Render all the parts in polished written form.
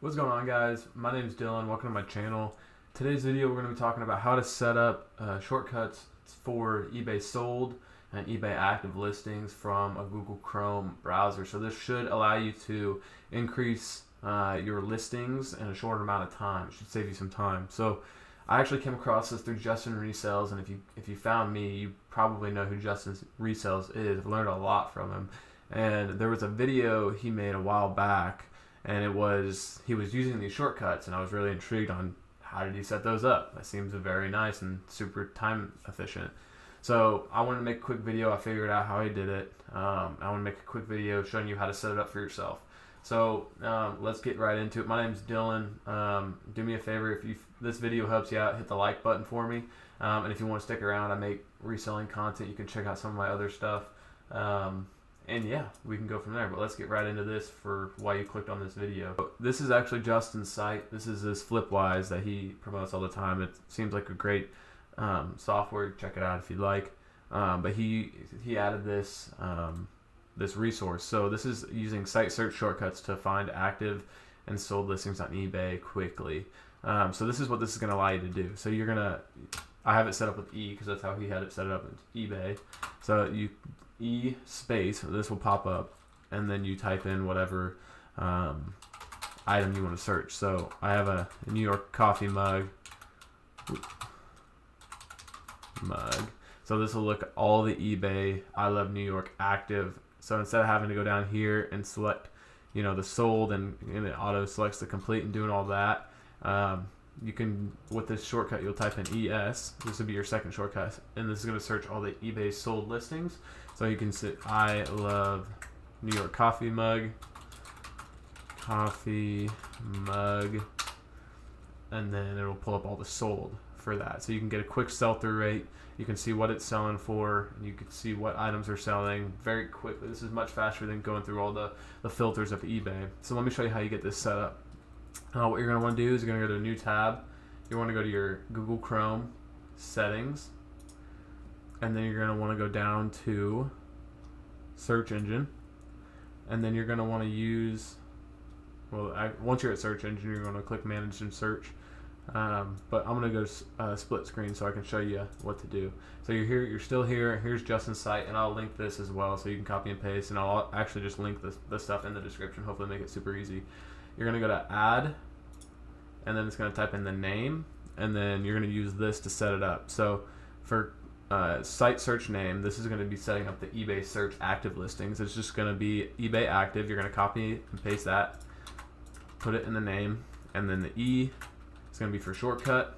What's going on, guys? My name is Dylan. Welcome to my channel. Today's video we're going to be talking about how to set up shortcuts for eBay sold and eBay active listings from a Google Chrome browser. So this should allow you to increase your listings in a shorter amount of time. It should save you some time. So I actually came across this through Justin Resells, and if you found me, you probably know who Justin Resells is. I've learned a lot from him. And there was a video he made a while back, and he was using these shortcuts, and I was really intrigued on how did he set those up. That seems very nice and super time efficient. So I wanted to make a quick video. I figured out how he did it. I want to make a quick video showing you how to set it up for yourself. So let's get right into it. My name is Dylan. Do me a favor, if this video helps you out, hit the like button for me. And if you want to stick around, I make reselling content. You can check out some of my other stuff. And yeah, we can go from there. But let's get right into this for why you clicked on this video. This is actually Justin's site. This is this Flipwise that he promotes all the time. It seems like a great software. Check it out if you'd like. But he added this this resource. So this is using site search shortcuts to find active and sold listings on eBay quickly. So this is what this is going to allow you to do. So you're gonna, I have it set up with E because that's how he had it set up with eBay. So you E space, this will pop up, and then you type in whatever item you want to search. So I have a New York coffee mug. So this will look at all the eBay I Love New York active. So instead of having to go down here and select, the sold, and it auto selects the complete and doing all that, you can, with this shortcut, you'll type in ES. This will be your second shortcut, and this is going to search all the eBay sold listings. So you can say I love New York coffee mug, and then it'll pull up all the sold for that. So you can get a quick sell-through rate. You can see what it's selling for, and you can see what items are selling very quickly. This is much faster than going through all the filters of eBay. So let me show you how you get this set up. What you're going to want to do is you're going to go to a new tab. You want to go to your Google Chrome settings, and then you're going to want to go down to search engine, and then you're going to want to use, once you're at search engine, you're going to click manage and search. But I'm going to go split screen so I can show you what to do. So you're here, you're still here. Here's Justin's site, and I'll link this as well so you can copy and paste, and I'll actually just link this stuff in the description, hopefully make it super easy. You're going to go to add, and then it's going to type in the name, and then you're going to use this to set it up. So for site search name, this is going to be setting up the eBay search active listings. It's just going to be eBay active. You're going to copy and paste that, put it in the name, and then the E is going to be for shortcut,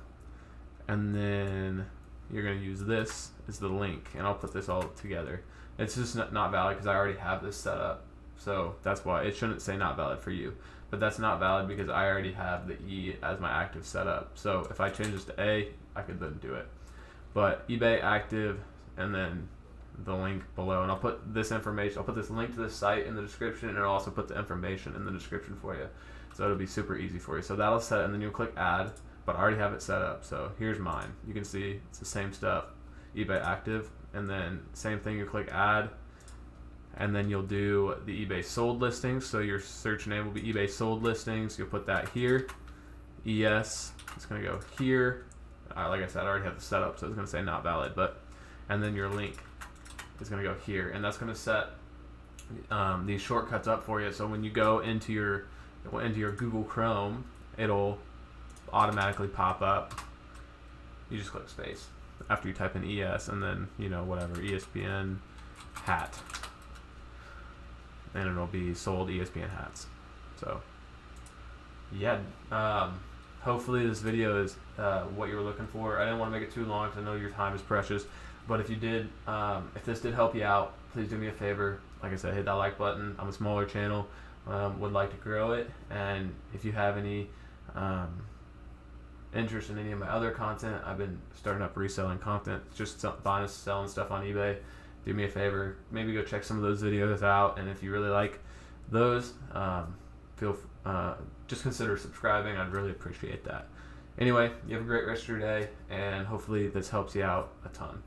and then you're going to use this as the link, and I'll put this all together. It's just not valid because I already have this set up, so that's why it shouldn't say not valid for you. But that's not valid because I already have the E as my active setup. So if I change this to A, I could then do it. But eBay active, and then the link below, and I'll put this information, I'll put this link to this site in the description, and I'll also put the information in the description for you. So it'll be super easy for you. So that'll set it, and then you'll click add, but I already have it set up. So here's mine. You can see it's the same stuff, eBay active, and then same thing, you click add, and then you'll do the eBay sold listings. So your search name will be eBay sold listings. You'll put that here. ES, it's going to go here. Like I said, I already have the setup, so it's going to say not valid. And then your link is going to go here, and that's going to set these shortcuts up for you. So when you go into your Google Chrome, it'll automatically pop up. You just click space after you type in ES, and then whatever, ESPN hat. And it'll be sold ESPN hats. So yeah, hopefully this video is what you were looking for. I didn't want to make it too long because I know your time is precious, but if you did, if this did help you out, please do me a favor. Like I said, hit that like button. I'm a smaller channel, would like to grow it, and if you have any interest in any of my other content, I've been starting up reselling content, just buying and selling stuff on eBay. Do me a favor, maybe go check some of those videos out, and if you really like those, just consider subscribing. I'd really appreciate that. Anyway, you have a great rest of your day, and hopefully this helps you out a ton.